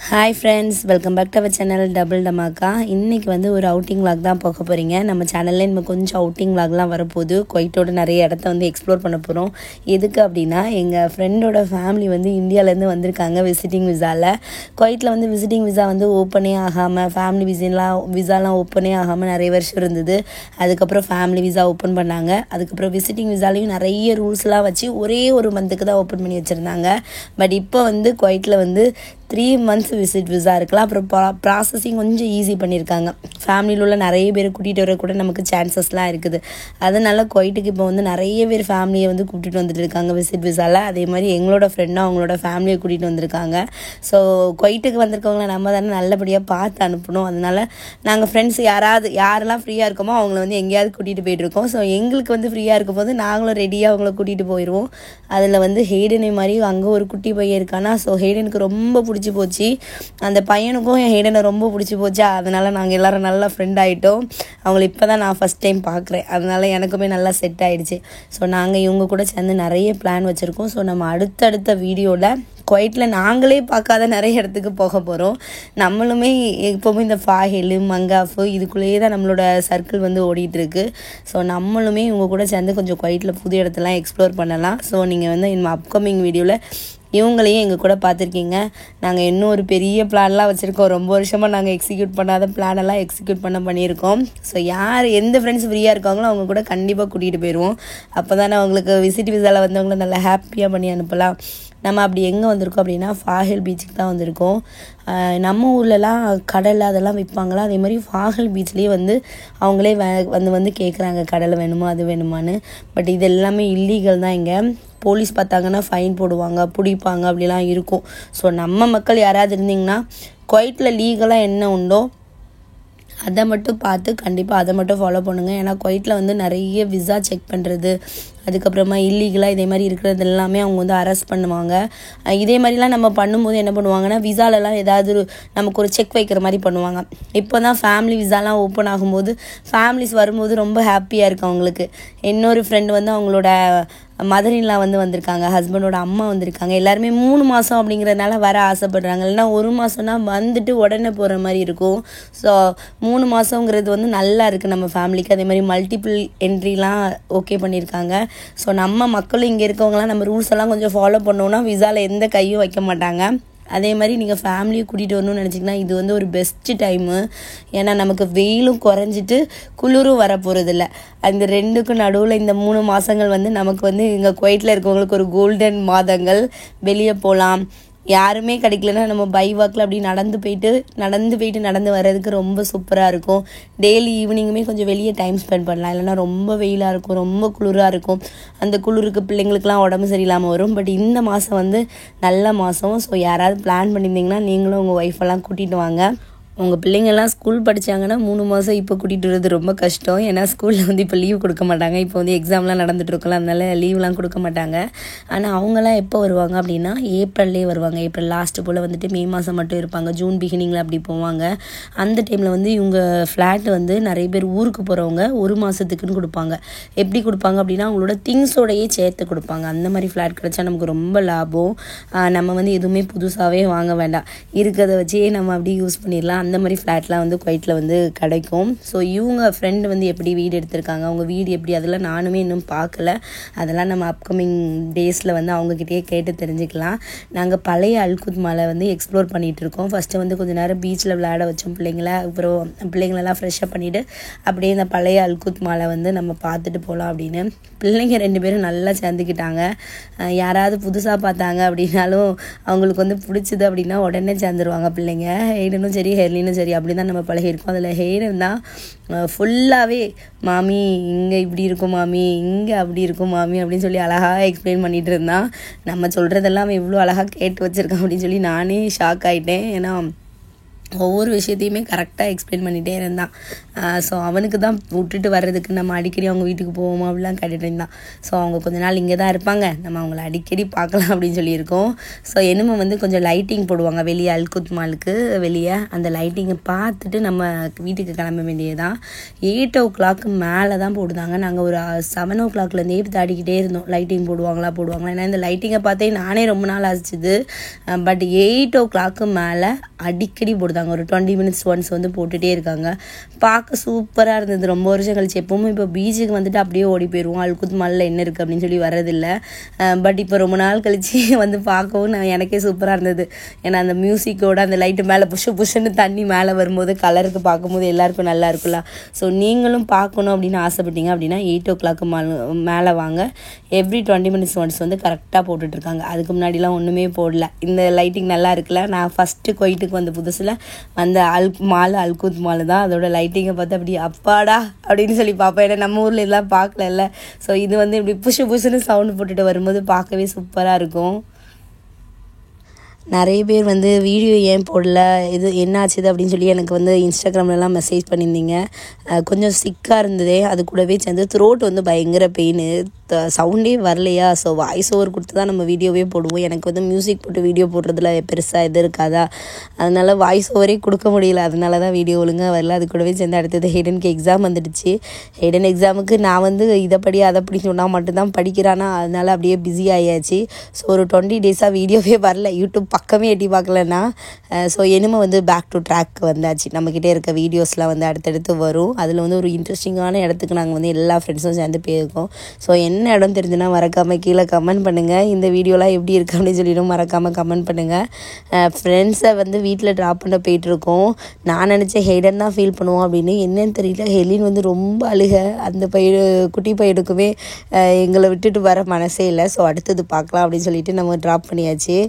Hi friends, welcome back to our channel double Dhamaka. இன்றைக்கி வந்து ஒரு அவுட்டிங் விளாக் தான் போக போகிறீங்க. நம்ம சேனலில் நம்ம கொஞ்சம் அவுட்டிங் விளாக்லாம் வரப்போகுது. குவைட்டோட நிறைய இடத்த வந்து எக்ஸ்ப்ளோர் பண்ண போகிறோம். எதுக்கு அப்படின்னா, எங்கள் ஃப்ரெண்டோட ஃபேமிலி வந்து இந்தியாவிலேருந்து வந்திருக்காங்க விசிட்டிங் விசாவில். குவைட்டில் வந்து விசிட்டிங் விசா வந்து ஓப்பனே ஆகாமல், ஃபேமிலி விசாலாம் ஓப்பனே ஆகாமல் நிறைய வருஷம் இருந்தது. அதுக்கப்புறம் ஃபேமிலி விசா ஓப்பன் பண்ணாங்க. அதுக்கப்புறம் விசிட்டிங் விசாலையும் நிறைய ரூல்ஸ்லாம் வச்சு ஒரே ஒரு மந்த்துக்கு தான் ஓப்பன் பண்ணி வச்சுருந்தாங்க. பட் இப்போ வந்து குவைட்டில் வந்து 3 months விசிட் விசா இருக்கலாம். அப்புறம் ப்ராசஸிங் கொஞ்சம் ஈஸி பண்ணியிருக்காங்க. ஃபேமிலியில் உள்ள நிறைய பேர் கூட்டிகிட்டு வர கூட நமக்கு சான்சஸ்லாம் இருக்குது. அதனால் குவைட்டுக்கு இப்போ வந்து நிறைய பேர் ஃபேமிலியை வந்து கூட்டிகிட்டு வந்துட்டு இருக்காங்க விசிட் விசாவில். அதே மாதிரி எங்களோட ஃப்ரெண்டும் அவங்களோட ஃபேமிலியை கூட்டிகிட்டு வந்திருக்காங்க. ஸோ குவைட்டுக்கு வந்திருக்கவங்கள நம்ம தானே நல்லபடியாக பார்த்து அனுப்பணும். அதனால் நாங்கள் ஃப்ரெண்ட்ஸ் யாரெல்லாம் ஃப்ரீயாக இருக்கோமோ அவங்கள வந்து எங்கேயாவது கூட்டிகிட்டு போயிட்டுருக்கோம். ஸோ எங்களுக்கு வந்து ஃப்ரீயாக இருக்கும் போது நாங்களும் ரெடியாக அவங்கள கூட்டிகிட்டு போயிடுவோம். அதில் வந்து ஹேடனை மாதிரி அங்கே ஒரு குட்டி பையன் இருக்கானா. ஸோ ஹேடனுக்கு ரொம்ப பிடிச்சி போச்சு. அந்த பையனுக்கும் என் ஹேடனை ரொம்ப பிடிச்சி போச்சு. அதனால் நாங்கள் எல்லோரும் நல்லா ஃப்ரெண்ட் ஆகிட்டோம். அவங்கள இப்போ தான் நான் ஃபஸ்ட் டைம் பார்க்குறேன். அதனால் எனக்குமே நல்லா செட் ஆகிடுச்சு. ஸோ நாங்கள் இவங்க கூட சேர்ந்து நிறைய பிளான் வச்சுருக்கோம். ஸோ நம்ம அடுத்தடுத்த வீடியோவில் குவைட்டில் நாங்களே பார்க்காத நிறைய இடத்துக்கு போக போகிறோம். நம்மளுமே எப்போவுமே இந்த ஃபாஹில் மங்காஃபு இதுக்குள்ளேயே தான் நம்மளோட சர்க்கிள் வந்து ஓடிட்டுருக்கு. ஸோ நம்மளுமே இவங்க கூட சேர்ந்து கொஞ்சம் குவைட்டில் புது இடத்தெல்லாம் எக்ஸ்ப்ளோர் பண்ணலாம். ஸோ நீங்கள் வந்து இந்த அப்கமிங் வீடியோவில் இவங்களையும் எங்கள் கூட பார்த்துருக்கீங்க. நாங்கள் இன்னும் ஒரு பெரிய பிளான்லாம் வச்சுருக்கோம். ரொம்ப வருஷமாக நாங்கள் எக்ஸிக்யூட் பண்ணாத பிளானெல்லாம் எக்ஸிக்யூட் பண்ணியிருக்கோம். ஸோ எந்த ஃப்ரெண்ட்ஸ் ஃப்ரீயாக இருக்காங்களோ அவங்க கூட கண்டிப்பாக கூட்டிகிட்டு போயிடுவோம். அப்போ தானே அவங்களுக்கு விசிட் விசாவில் வந்தவங்கள நல்லா ஹாப்பியாக பண்ணி அனுப்பலாம். நம்ம அப்படி எங்கே வந்திருக்கோம் அப்படின்னா, ஃபாஹில் பீச்சுக்கு தான் வந்திருக்கோம். நம்ம ஊர்லலாம் கடல் அதெல்லாம் விற்பாங்களா, அதே மாதிரி ஃபாஹில் பீச்லேயே வந்து அவங்களே வந்து கேட்குறாங்க கடலை வேணுமா அது வேணுமான்னு. பட் இது எல்லாமே இல்லீகல் தான். இங்கே போலீஸ் பார்த்தாங்கன்னா ஃபைன் போடுவாங்க, பிடிப்பாங்க, அப்படிலாம் இருக்கும். ஸோ நம்ம மக்கள் யாராவது இருந்தீங்கன்னா குவைட்டில் லீகலாக என்ன உண்டோ அதை மட்டும் பார்த்து கண்டிப்பாக அதை மட்டும் ஃபாலோ பண்ணுங்கள். ஏன்னா குவைட்டில் வந்து நிறைய விசா செக் பண்ணுறது, அதுக்கப்புறமா இல்லீகலாக இதே மாதிரி இருக்கிறது எல்லாமே அவங்க வந்து அரெஸ்ட் பண்ணுவாங்க. இதே மாதிரிலாம் நம்ம பண்ணும்போது என்ன பண்ணுவாங்கன்னா, விசாலெலாம் ஏதாவது நமக்கு ஒரு செக் வைக்கிற மாதிரி பண்ணுவாங்க. இப்போ தான் ஃபேமிலி விசாலாம் ஓப்பன் ஆகும்போது ஃபேமிலிஸ் வரும்போது ரொம்ப ஹாப்பியாக இருக்குது அவங்களுக்கு. இன்னொரு ஃப்ரெண்டு வந்து அவங்களோட மதரின்லாம் வந்து வந்திருக்காங்க, ஹஸ்பண்டோட அம்மா வந்திருக்காங்க. எல்லாருமே 3 மாதம் அப்படிங்கிறதுனால வர ஆசைப்படுறாங்க. இல்லைனா 1 மாதம்னா வந்துட்டு உடனே போகிற மாதிரி இருக்கும். ஸோ 3 மாதங்கிறது வந்து நல்லா இருக்குது நம்ம ஃபேமிலிக்கு. அதே மாதிரி மல்டிபிள் என்ட்ரிலாம் ஓகே பண்ணியிருக்காங்க. ஸோ நம்ம மக்களும் இங்கே இருக்கவங்களாம் நம்ம ரூல்ஸ் எல்லாம் கொஞ்சம் ஃபாலோ பண்ணோன்னா விசாவில் எந்த கையும் வைக்க மாட்டாங்க. அதே மாதிரி நீங்கள் ஃபேமிலியை கூட்டிகிட்டு வரணும்னு நினச்சிங்கன்னா இது வந்து ஒரு பெஸ்ட்டு டைமு. ஏன்னா நமக்கு வெயிலும் குறைஞ்சிட்டு குளிரும் வர போகிறதில்ல. அந்த ரெண்டுக்கும் நடுவில் இந்த 3 மாதங்கள் வந்து நமக்கு வந்து இங்கே குவைட்டில் இருக்கவங்களுக்கு ஒரு கோல்டன் மாதங்கள். வெளியே போகலாம். யாருமே கிடைக்கலன்னா நம்ம பை வாக்கில் அப்படி நடந்து வர்றதுக்கு ரொம்ப சூப்பராக இருக்கும். டெய்லி ஈவினிங்குமே கொஞ்சம் வெளியே டைம் ஸ்பெண்ட் பண்ணலாம். இல்லைனா ரொம்ப வெயிலாக இருக்கும், ரொம்ப குளிராக இருக்கும். அந்த குளிருக்கு பிள்ளைங்களுக்குலாம் உடம்பு சரியில்லாமல் வரும். பட் இந்த மாதம் வந்து நல்ல மாதம். ஸோ யாராவது பிளான் பண்ணியிருந்தீங்கன்னா நீங்களும் உங்கள் ஒய்ஃபெல்லாம் கூட்டிகிட்டு வாங்க. உங்கள் பிள்ளைங்கள்லாம் ஸ்கூல் படித்தாங்கன்னா 3 மாதம் இப்போ கூட்டிகிட்டு வர்றது ரொம்ப கஷ்டம். ஏன்னா ஸ்கூலில் வந்து இப்போ லீவ் கொடுக்க மாட்டாங்க. இப்போ வந்து எக்ஸாம்லாம் நடந்துகிட்ருக்கலாம், அதனால லீவ்லாம் கொடுக்க மாட்டாங்க. ஆனால் அவங்களாம் எப்போ வருவாங்க அப்படின்னா ஏப்ரல்லே வருவாங்க. ஏப்ரல் லாஸ்ட்டு போல் வந்துட்டு மே மாதம் மட்டும் இருப்பாங்க. ஜூன் பிகினிங்கில் அப்படி போவாங்க. அந்த டைமில் வந்து இவங்க ஃப்ளாட் வந்து நிறைய பேர் ஊருக்கு போகிறவங்க 1 மாதத்துக்குன்னு கொடுப்பாங்க. எப்படி கொடுப்பாங்க அப்படின்னா அவங்களோட திங்ஸோடையே சேர்த்து கொடுப்பாங்க. அந்த மாதிரி ஃப்ளாட் கிடச்சா நமக்கு ரொம்ப லாபம். நம்ம வந்து எதுவுமே புதுசாகவே வாங்க வேண்டாம், இருக்கிறத வச்சே நம்ம அப்படி யூஸ் பண்ணிடலாம். அந்த மாதிரி ஃப்ளாட்லாம் வந்து குவைட்டில் வந்து கிடைக்கும். ஸோ இவங்க ஃப்ரெண்டு வந்து எப்படி வீடு எடுத்திருக்காங்க, அவங்க வீடு எப்படி, அதெல்லாம் நானுமே இன்னும் பார்க்கல. அதெல்லாம் நம்ம அப்கமிங் டேஸில் வந்து அவங்கக்கிட்டே கேட்டு தெரிஞ்சுக்கலாம். நாங்கள் பழைய அல்குத் மாலை வந்து எக்ஸ்ப்ளோர் பண்ணிகிட்ருக்கோம். ஃபஸ்ட்டு வந்து கொஞ்சம் நேரம் பீச்சில் விளையாட வச்சோம் பிள்ளைங்கள. அப்புறம் பிள்ளைங்களெல்லாம் ஃப்ரெஷ்ஷப் பண்ணிவிட்டு அப்படியே இந்த பழைய அல்குத் மாலை வந்து நம்ம பார்த்துட்டு போகலாம் அப்படின்னு. பிள்ளைங்க 2 பேரும் நல்லா சேர்ந்துக்கிட்டாங்க. யாராவது புதுசாக பார்த்தாங்க அப்படின்னாலும் அவங்களுக்கு வந்து பிடிச்சிது அப்படின்னா உடனே சேர்ந்துருவாங்க பிள்ளைங்க. ஹெய்டனும் சரி ஹெர்லினும் சரி அப்படி தான் நம்ம பழகிருக்கோம். அதில் ஹெய்டன் தான் ஃபுல்லாகவே மாமி இங்கே இப்படி இருக்கும், மாமி இங்கே அப்படி இருக்கும் மாமி அப்படின்னு சொல்லி அழகாக எக்ஸ்பிளைன் பண்ணிகிட்டு இருந்தான். நம்ம சொல்கிறதெல்லாம் எவ்வளோ அழகாக கேட்டு வச்சுருக்கான் அப்படின்னு சொல்லி நானே ஷாக் ஆகிட்டேன். ஏன்னா ஒவ்வொரு விஷயத்தையுமே கரெக்டாக எக்ஸ்பிளைன் பண்ணிகிட்டே இருந்தான். ஸோ அவனுக்கு தான் விட்டுட்டு வர்றதுக்கு நம்ம அடிக்கடி அவங்க வீட்டுக்கு போவோமா அப்படிலாம் கேட்டுட்டு இருந்தான். ஸோ அவங்க கொஞ்ச நாள் இங்கே தான் இருப்பாங்க, நம்ம அவங்கள அடிக்கடி பார்க்கலாம் அப்படின்னு சொல்லியிருக்கோம். ஸோ என்னமோ வந்து கொஞ்சம் லைட்டிங் போடுவாங்க வெளியே அல்குத் மாலுக்கு வெளியே. அந்த லைட்டிங்கை பார்த்துட்டு நம்ம வீட்டுக்கு கிளம்ப வேண்டியதான். 8 o'clock மேலே தான் போடுதாங்க. நாங்கள் ஒரு 7 o'clockலேருந்தே தாடிக்கிட்டே இருந்தோம், லைட்டிங் போடுவாங்களா. ஏன்னா இந்த லைட்டிங்கை பார்த்தே நானே ரொம்ப நாள் ஆச்சுது. பட் 8 o'clock மேலே அடிக்கடி போடுதாங்க. ஒரு 20 minutes ஒன்ஸ் வந்து போட்டுகிட்டே இருக்காங்க. பார்க்க சூப்பராக இருந்தது. ரொம்ப வருஷம் கழிச்சு எப்பவும் இப்போ பீச்சுக்கு வந்துட்டு அப்படியே ஓடி போயிடுவோம். அல்குத் மாலில் என்ன இருக்குது அப்படின்னு சொல்லி வரதில்லை. பட் இப்போ ரொம்ப நாள் கழிச்சு வந்து பார்க்கவும் எனக்கே சூப்பராக இருந்தது. ஏன்னா அந்த மியூசிக்கோட அந்த லைட்டு மேலே புஷ்ஷுன்னு தண்ணி மேலே வரும்போது கலருக்கு பார்க்கும்போது எல்லாருக்கும் நல்லா இருக்குல்ல. ஸோ நீங்களும் பார்க்கணும் அப்படின்னு ஆசைப்பட்டீங்க அப்படின்னா 8 o'clock மேலே வாங்க. எவ்ரி 20 minutes ஒன்ஸ் வந்து கரெக்டாக போட்டுட்ருக்காங்க. அதுக்கு முன்னாடிலாம் ஒன்றுமே போடல. இந்த லைட்டிங் நல்லா இருக்குல்ல. நான் ஃபஸ்ட்டு குவைட்டுக்கு வந்த புதுசில் அந்த அல்குத் மால் தான். அதோட லைட்டிங்கை பார்த்து அப்படி அப்பாடா அப்படின்னு சொல்லி பார்ப்பேன். ஏன்னா நம்ம ஊரில் இதெல்லாம் பார்க்கல. ஸோ இது வந்து இப்படி புஷ்ஷுன்னு சவுண்டு போட்டுட்டு வரும்போது பார்க்கவே சூப்பராக இருக்கும். நிறைய பேர் வந்து வீடியோ ஏன் போடல, இது என்ன ஆச்சுது அப்படின்னு சொல்லி எனக்கு வந்து இன்ஸ்டாகிராம்லலாம் மெசேஜ் பண்ணியிருந்தீங்க. கொஞ்சம் சிக்காக இருந்ததே, அது கூடவே சேர்ந்து த்ரோட் வந்து பயங்கர பெயின், சவுண்டே வரலையா. ஸோ வாய்ஸ் ஓவர் கொடுத்து தான் நம்ம வீடியோவே போடுவோம். எனக்கு வந்து மியூசிக் போட்டு வீடியோ போடுறதுல பெருசாக இது இருக்காதா, அதனால் வாய்ஸ் ஓவரே கொடுக்க முடியல. அதனால தான் வீடியோ ஒழுங்காக வரல. அது கூடவே சேர்ந்து அடுத்தது ஹெடனுக்கு எக்ஸாம் வந்துடுச்சு. ஹெடன் எக்ஸாமுக்கு நான் வந்து இதைப்படி அதைப்படி சொன்னால் மட்டும்தான் படிக்கிறானா, அதனால் அப்படியே பிஸி ஆகியாச்சு. ஸோ ஒரு 20 days வீடியோவே வரல. யூடியூப் பக்கமே எட்டி பார்க்கலன்னா. ஸோ இனிமேல் வந்து பேக் டு ட்ராக் வந்தாச்சு. நம்மக்கிட்டே இருக்க வீடியோஸ்லாம் வந்து அடுத்தடுத்து வரும். அதில் வந்து ஒரு இன்ட்ரெஸ்டிங்கான இடத்துக்கு நாங்கள் வந்து எல்லா ஃப்ரெண்ட்ஸும் சேர்ந்து போயிருக்கோம். ஸோ என்ன இடம் தெரிஞ்சுன்னா மறக்காமல் கீழே கமெண்ட் பண்ணுங்கள். இந்த வீடியோலாம் எப்படி இருக்குது அப்படின்னு சொல்லிவிடும் மறக்காமல் கமெண்ட் பண்ணுங்கள். ஃப்ரெண்ட்ஸை வந்து வீட்டில் ட்ராப் பண்ண போயிட்டுருக்கோம். நான் நினச்சேன் ஹெடன் தான் ஃபீல் பண்ணுவோம் அப்படின்னு. என்னன்னு தெரியல, ஹெலின் வந்து ரொம்ப அழுக. அந்த குட்டி பையனுக்குமே எங்களை விட்டுட்டு வர மனசே இல்லை. ஸோ அடுத்தது பார்க்கலாம் அப்படின்னு சொல்லிட்டு நம்ம ட்ராப் பண்ணியாச்சு.